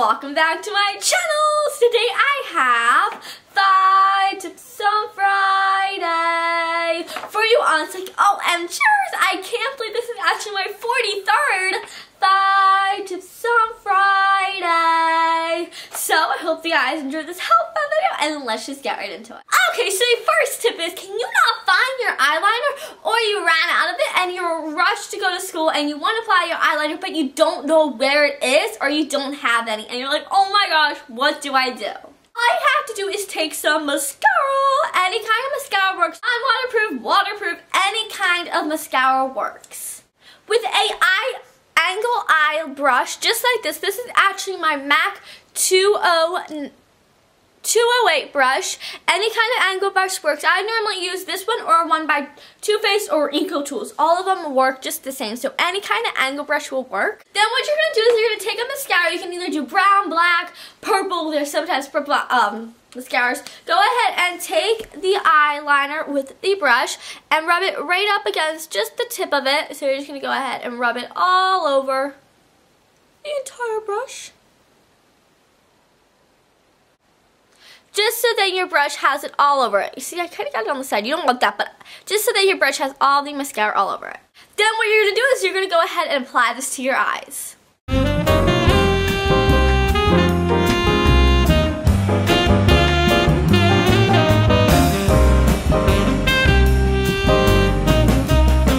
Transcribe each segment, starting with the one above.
welcome back to my channel. Today I have 5 tips on Friday for you on OMGers. I can't believe this is actually my 43rd 5 tips on Friday. So I hope you guys enjoyed this help video and let's just get right into it. Okay, so the first tip is, can you not find your eyeliner or you ran out of it and you're rushed to go to school and you want to apply your eyeliner but you don't know where it is or you don't have any and you're like, oh my gosh, what do I do? All you have to do is take some mascara. Any kind of mascara works. Waterproof, any kind of mascara works. With a angle eye brush, just like this. This is actually my MAC 208 brush. Any kind of angle brush works. I normally use this one or one by Too Faced or Eco Tools. All of them work just the same. So any kind of angle brush will work. Then what you're going to do is you're going to take a mascara. You can either do brown, black, purple. There's sometimes purple mascaras. Go ahead and take the eyeliner with the brush and rub it right up against just the tip of it. So you're just going to go ahead and rub it all over the entire brush. Just so that your brush has it all over it. You see, I kind of got it on the side. You don't want that, but just so that your brush has all the mascara all over it. Then what you're going to do is you're going to go ahead and apply this to your eyes.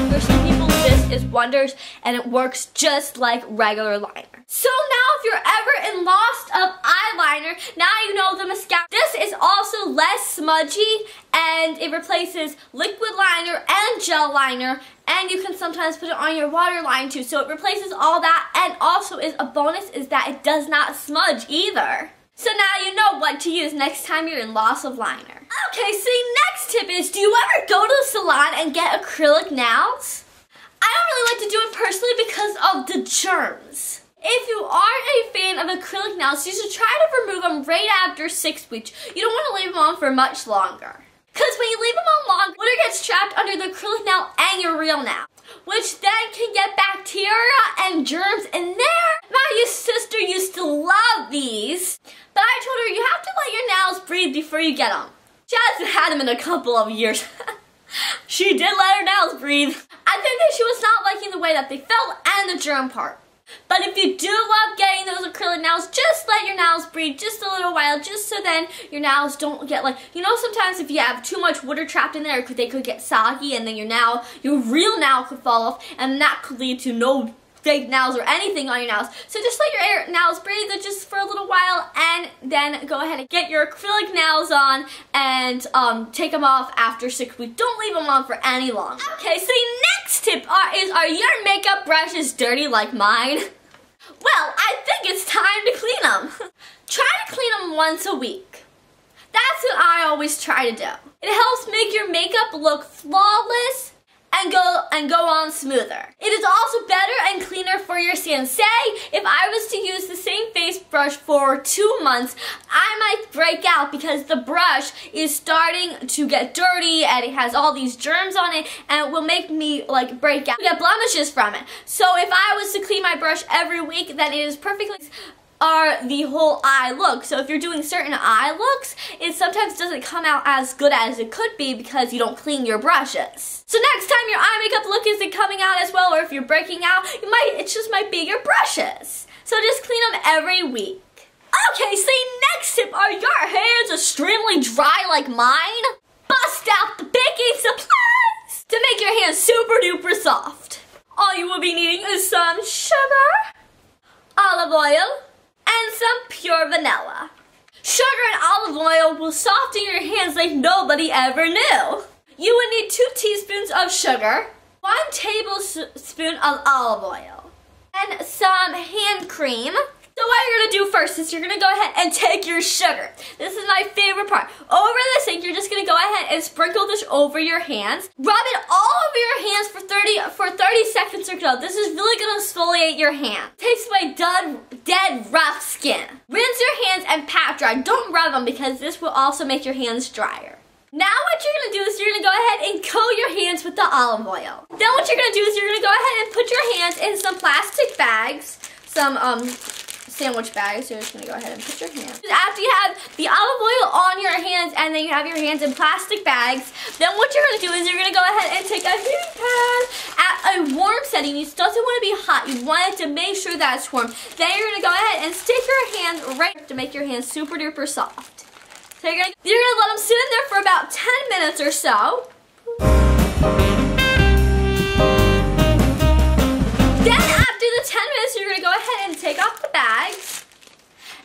For some people, this is wonders, and it works just like regular liner. So now if you're ever in lost of eyeliner, now you know the mascara. This is also less smudgy and it replaces liquid liner and gel liner, and you can sometimes put it on your waterline too. So it replaces all that, and also is a bonus is that it does not smudge either. So now you know what to use next time you're in loss of liner. Okay, so the next tip is, do you ever go to the salon and get acrylic nails? I don't really like to do it personally because of the germs. If you aren't a fan of acrylic nails, you should try to remove them right after 6 weeks. You don't want to leave them on for much longer. Because when you leave them on long, water gets trapped under the acrylic nail and your real nail, which then can get bacteria and germs in there. My sister used to love these, but I told her you have to let your nails breathe before you get them. She hasn't had them in a couple of years. She did let her nails breathe. I think that she was not liking the way that they felt and the germ part. But if you do love getting those acrylic nails, just let your nails breathe just a little while, just so then your nails don't get like, you know, sometimes if you have too much water trapped in there, they could get soggy and then your real nail could fall off, and that could lead to no fake nails or anything on your nails. So just let your nails breathe just for a little while and then go ahead and get your acrylic nails on and take them off after 6 weeks. Don't leave them on for any longer. Okay, so the next tip is, are your makeup brushes dirty like mine? Well, I think it's time to clean them. Try to clean them once a week. That's what I always try to do. It helps make your makeup look flawless and go on smoother. It is also better and cleaner for your skin. Say, if I was to use the same face brush for 2 months, I might break out because the brush is starting to get dirty and it has all these germs on it, and it will make me like break out, get blemishes from it. So if I was to clean my brush every week, then it is perfectly the whole eye look. So if you're doing certain eye looks, it sometimes doesn't come out as good as it could be because you don't clean your brushes. So next time your eye makeup look isn't coming out as well, or if you're breaking out, it just might be your brushes. So just clean them every week. Okay, so next tip, are your hands extremely dry like mine? Bust out the baking supplies to make your hands super duper soft. All you will be needing is some sugar, olive oil, and some pure vanilla. Sugar and olive oil will soften your hands like nobody ever knew. You will need 2 teaspoons of sugar, 1 tablespoon of olive oil, and some hand cream. So what you're going to do first is you're going to go ahead and take your sugar. This is my favorite part. Over the sink, you're just going to go ahead and sprinkle this over your hands. Rub it all over your hands for 30 seconds or so. This is really going to exfoliate your hand. It takes away dead rough skin. Rinse your hands and pat dry. Don't rub them because this will also make your hands drier. Now what you're going to do is you're going to go ahead and coat your hands with the olive oil. Then what you're going to do is you're going to go ahead and put your hands in some plastic bags, some sandwich bag, so you're just gonna go ahead and put your hands. After you have the olive oil on your hands and then you have your hands in plastic bags, then what you're gonna do is you're gonna go ahead and take a heating pad at a warm setting. It doesn't want to be hot. You want it to make sure that it's warm. Then you're gonna go ahead and stick your hand right to make your hands super duper soft. So you're gonna let them sit in there for about 10 minutes or so. Then after the 10 minutes, you're gonna go ahead and take off the bags.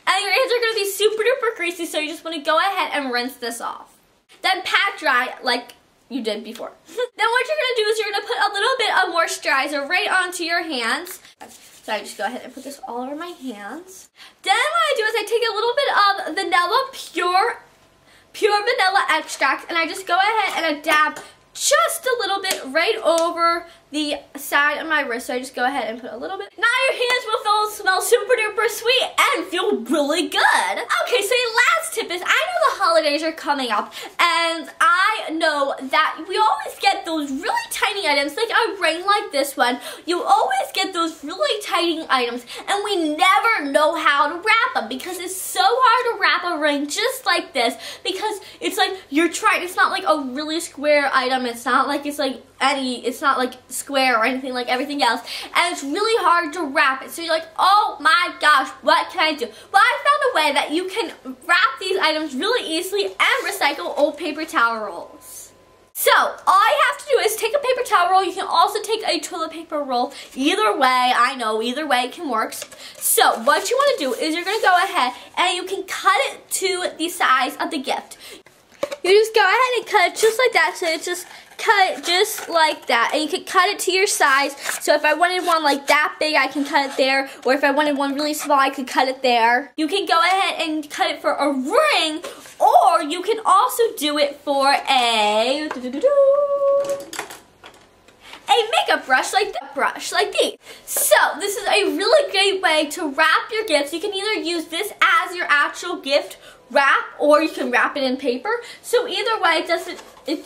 And your hands are gonna be super duper greasy, so you just wanna go ahead and rinse this off. Then pat dry like you did before. Then what you're gonna do is you're gonna put a little bit of moisturizer right onto your hands. So I just go ahead and put this all over my hands. Then what I do is I take a little bit of vanilla, pure vanilla extract, and I just go ahead and I dab just a little bit right over the side of my wrist. So I just go ahead and put a little bit. Now your hands will smell super duper sweet and feel really good. Okay, so the last tip is, I know the holidays are coming up and I know that we always get those really tiny items, like a ring like this one. You always get those really tiny items and we never know how to wrap them because it's so hard to wrap a ring just like this, because it's like you're trying, it's not like a really square item, it's not like it's not like square or anything like everything else, and it's really hard to wrap it. So you're like, oh my gosh, what can I do? Well, I found a way that you can wrap these items really easily and recycle old paper towel rolls. So all you have to do is take a paper towel roll. You can also take a toilet paper roll. Either way, I know, either way can work. So what you want to do is you're going to go ahead and you can cut it to the size of the gift. You just go ahead and cut it just like that, so it's just cut it just like that, and you can cut it to your size. So if I wanted one like that big, I can cut it there, or if I wanted one really small, I could cut it there. You can go ahead and cut it for a ring, or you can also do it for a makeup brush like these. So this is a really great way to wrap your gifts. You can either use this as your actual gift wrap, or you can wrap it in paper. So either way,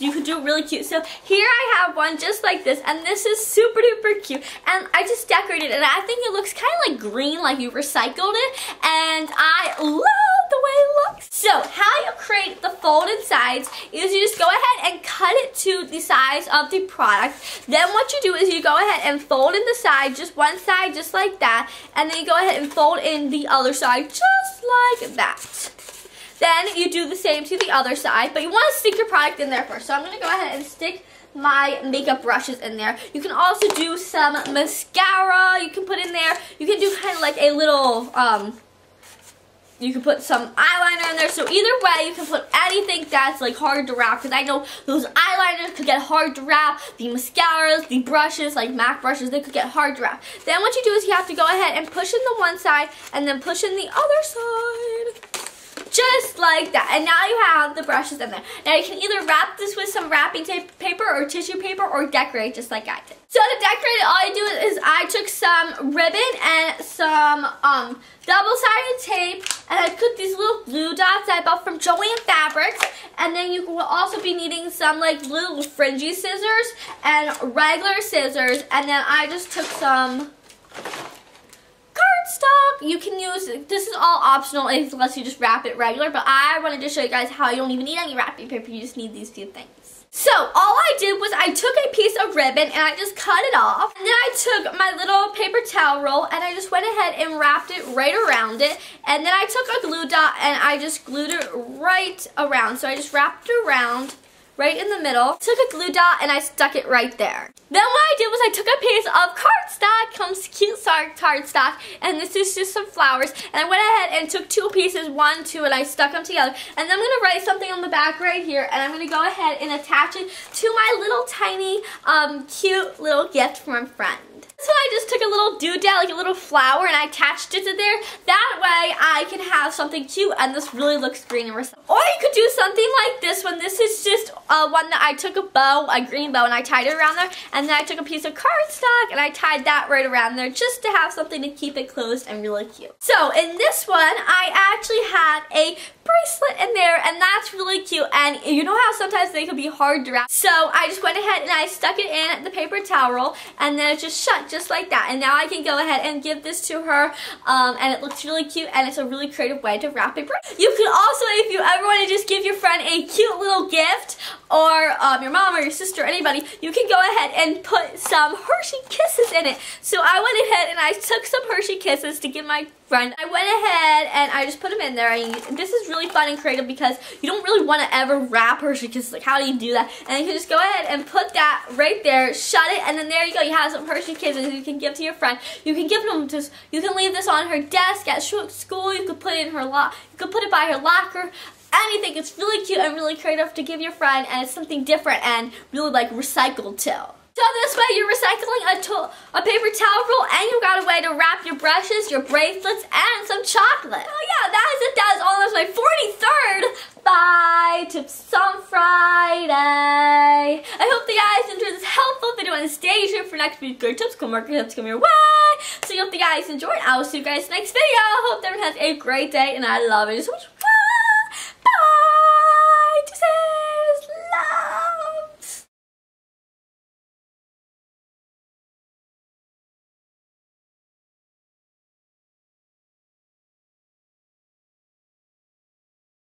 you can do it really cute. So here I have one just like this, and this is super duper cute, and I just decorated it, and I think it looks kind of like green, like you recycled it, and I love the way it looks. So how you create the folded sides is you just go ahead and cut it to the size of the product. Then what you do is you go ahead and fold in the side, just one side, just like that, and then you go ahead and fold in the other side, just like that. Then you do the same to the other side, but you want to stick your product in there first. So I'm going to go ahead and stick my makeup brushes in there. You can also do some mascara you can put in there. You can do kind of like a little, you can put some eyeliner in there. So either way, you can put anything that's like hard to wrap, because I know those eyeliners could get hard to wrap. The mascaras, the brushes, like MAC brushes, they could get hard to wrap. Then what you do is you have to go ahead and push in the one side and then push in the other side. Just like that. And now you have the brushes in there. Now you can either wrap this with some wrapping tape paper or tissue paper, or decorate just like I did. So to decorate it, all I do is I took some ribbon and some double-sided tape, and I put these little glue dots I bought from Joann Fabrics. And then you will also be needing some like little fringy scissors and regular scissors. And then I just took some cardstock. You can use, this is all optional unless you just wrap it regular, but I wanted to show you guys how you don't even need any wrapping paper, you just need these few things. So all I did was I took a piece of ribbon and I just cut it off, and then I took my little paper towel roll and I just went ahead and wrapped it right around it, and then I took a glue dot and I just glued it right around. So I just wrapped it around right in the middle, took a glue dot and I stuck it right there. Then what I did was I took a piece of cardstock, comes cute cardstock, and this is just some flowers, and I went ahead and took two pieces, 1, 2, and I stuck them together. And then I'm going to write something on the back right here, and I'm going to go ahead and attach it to my little tiny, cute little gift from a friend. So I just took a little doodad, like a little flower, and I attached it to there. That way I can have something cute, and this really looks green and recycled. Or you could do something like this one. This is just one that I took a green bow, and I tied it around there. And then I took a piece of cardstock, and I tied that right around there just to have something to keep it closed and really cute. So in this one, I actually had a bracelet in there, and that's really cute. And you know how sometimes they can be hard to wrap? So I just went ahead and I stuck it in the paper towel roll, and then it just shut just like that. And now I can go ahead and give this to her, and it looks really cute, and it's a really creative way to wrap a present. You can also, if you ever want to just give your friend a cute little gift, or your mom or your sister or anybody, you can go ahead and put some Hershey Kisses in it. So I went ahead and I took some Hershey Kisses to give my friend. I went ahead and I just put them in there, and this is really fun and creative because you don't really want to ever wrap Hershey Kisses. Like, how do you do that? And you can just go ahead and put that right there, shut it, and then there you go. You have some Hershey Kisses you can give to your friend. You can give them to, you can leave this on her desk at school. You could put it in her you could put it by her locker. Anything. It's really cute and really creative to give your friend, and it's something different and really like recycled too. So this way you're recycling a paper towel roll, and you got a way to wrap your brushes, your bracelets, and some chocolate. Oh yeah, that is it. That is almost my 43rd Buy Tips on Friday. I hope you guys enjoyed this helpful video, and stay tuned for next week's great tips, cool market tips coming your way. So I hope you guys enjoyed. I will see you guys next video. I hope everyone has a great day, and I love you so much.